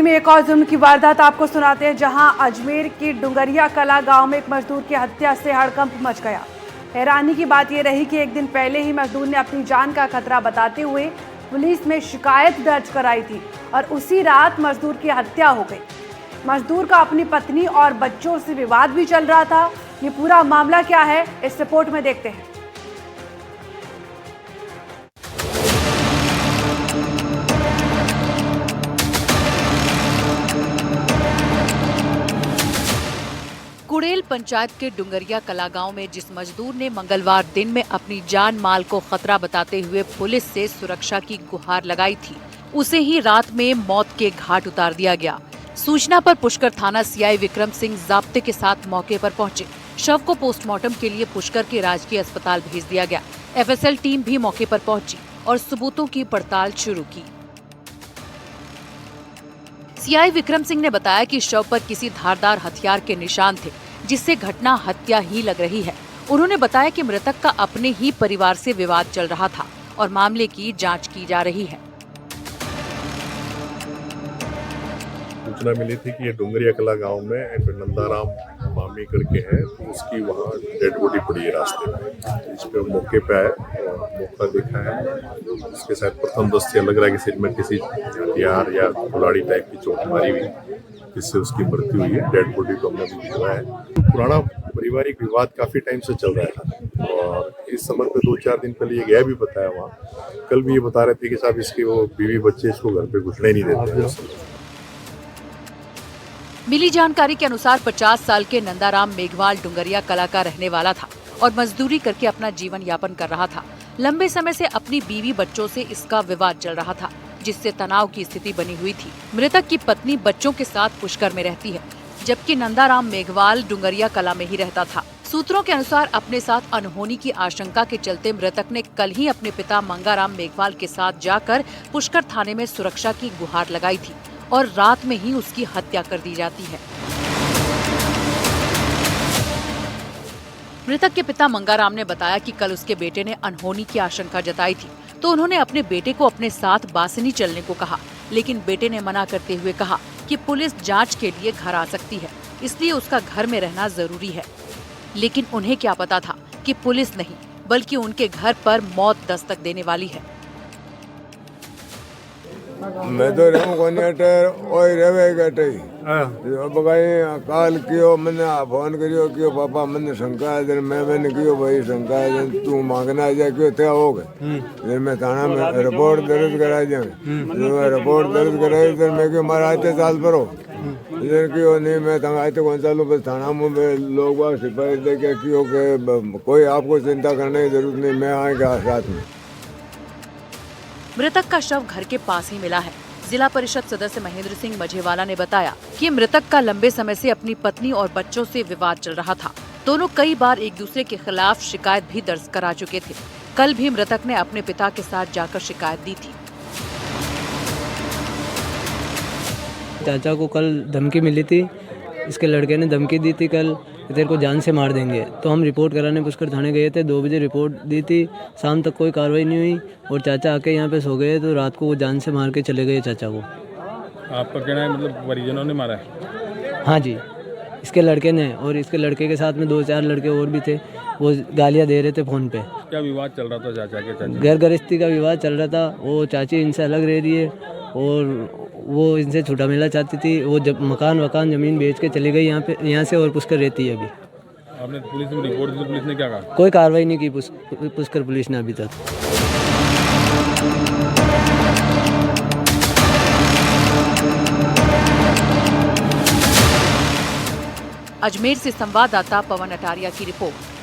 में एक और जुर्म की वारदात आपको सुनाते हैं, जहां अजमेर की डुंगरिया कला गांव में एक मजदूर की हत्या से हड़कंप मच गया। हैरानी की बात यह रही कि एक दिन पहले ही मजदूर ने अपनी जान का खतरा बताते हुए पुलिस में शिकायत दर्ज कराई थी और उसी रात मजदूर की हत्या हो गई। मजदूर का अपनी पत्नी और बच्चों से विवाद भी चल रहा था। ये पूरा मामला क्या है, इस रिपोर्ट में देखते हैं। कुड़ेल पंचायत के डुंगरिया कला गांव में जिस मजदूर ने मंगलवार दिन में अपनी जान माल को खतरा बताते हुए पुलिस से सुरक्षा की गुहार लगाई थी, उसे ही रात में मौत के घाट उतार दिया गया। सूचना पर पुष्कर थाना सीआई विक्रम सिंह जाब्ते के साथ मौके पर पहुंचे। शव को पोस्टमार्टम के लिए पुष्कर के राजकीय अस्पताल भेज दिया गया। एफएसएल टीम भी मौके पर पहुंची और सबूतों की पड़ताल शुरू की। सीआई विक्रम सिंह ने बताया कि शव पर किसी धारदार हथियार के निशान थे, जिससे घटना हत्या ही लग रही है। उन्होंने बताया कि मृतक का अपने ही परिवार से विवाद चल रहा था और मामले की जांच की जा रही है। सूचना मिली थी कि ये डुंगरिया कला गांव में एक नंदाराम मामी करके है, तो उसकी वहाँ डेड बॉडी पड़ी है रास्ते में। इस पे मौके पे आए और मौका देखा है। उसके साथ प्रथम दृष्टया लग रहा है कि सिर में किसी हथियार या कुल्हाड़ी टाइप की चोट मारी हुई, जिससे उसकी मृत्यु हुई है। डेड बॉडी को हमने भी देखा है। पुराना पारिवारिक विवाद काफी टाइम से चल रहा था और इस संबंध में 2-4 दिन पहले ये गया भी बताया वहाँ। कल भी ये बता रहे थे कि साहब इसके वो बीवी बच्चे इसको घर पे घुसने नहीं देते। मिली जानकारी के अनुसार 50 साल के नंदाराम मेघवाल डुंगरिया कला का रहने वाला था और मजदूरी करके अपना जीवन यापन कर रहा था। लंबे समय से अपनी बीवी बच्चों से इसका विवाद चल रहा था, जिससे तनाव की स्थिति बनी हुई थी। मृतक की पत्नी बच्चों के साथ पुष्कर में रहती है, जबकि नंदाराम मेघवाल डुंगरिया कला में ही रहता था। सूत्रों के अनुसार अपने साथ अनहोनी की आशंका के चलते मृतक ने कल ही अपने पिता मंगाराम मेघवाल के साथ जाकर पुष्कर थाने में सुरक्षा की गुहार लगाई थी और रात में ही उसकी हत्या कर दी जाती है। मृतक के पिता मंगाराम ने बताया कि कल उसके बेटे ने अनहोनी की आशंका जताई थी, तो उन्होंने अपने बेटे को अपने साथ बासनी चलने को कहा, लेकिन बेटे ने मना करते हुए कहा कि पुलिस जांच के लिए घर आ सकती है, इसलिए उसका घर में रहना जरूरी है। लेकिन उन्हें क्या पता था कि पुलिस नहीं बल्कि उनके घर पर मौत दस्तक देने वाली है। मैं तो रहूं कोनियाटे ओए रेवे गटे अब गए काल कियो मैंने फोन करियो कियो पापा मैंने शंका है मैंने कियो भाई शंका है तू मांगना जा क्यों थे हो गए फिर मैं थाना में रिपोर्ट दर्ज करा जाए रिपोर्ट दर्ज कराई फिर मैं क्यों मारा आते साल पर हो इधर क्यों नहीं मैं आते कौन चालू बस थाना में लोग सिपाही दे के क्यों के कोई आपको चिंता करने की जरूरत नहीं, मैं आएगा साथ में। मृतक का शव घर के पास ही मिला है। जिला परिषद सदस्य महेंद्र सिंह मझेवाला ने बताया कि मृतक का लंबे समय से अपनी पत्नी और बच्चों से विवाद चल रहा था। दोनों कई बार एक दूसरे के खिलाफ शिकायत भी दर्ज करा चुके थे। कल भी मृतक ने अपने पिता के साथ जाकर शिकायत दी थी। चाचा को कल धमकी मिली थी, इसके लड़के ने धमकी दी थी कल तेरे को जान से मार देंगे, तो हम रिपोर्ट कराने पुष्कर थाने गए थे। 2 बजे रिपोर्ट दी थी, शाम तक कोई कार्रवाई नहीं हुई और चाचा आके यहाँ पे सो गए, तो रात को वो जान से मार के चले गए चाचा को। आपका कहना है मतलब परिजनों ने मारा है? हाँ जी, इसके लड़के ने, और इसके लड़के के साथ में 2-4 लड़के और भी थे, वो गालियाँ दे रहे थे फ़ोन पे। क्या विवाद चल रहा था चाचा के? घर गृहस्थी का विवाद चल रहा था। वो चाची इनसे अलग रह रही है और वो इनसे छूटा मिलना चाहती थी। वो जब मकान ज़मीन बेच के चली गई यहाँ से, और पुष्कर रहती है अभी। आपने पुलिस में रिपोर्ट दी, पुलिस ने क्या कहा? कोई कार्रवाई नहीं की पुष्कर पुलिस ने अभी तक। अजमेर से संवाददाता पवन अटारिया की रिपोर्ट।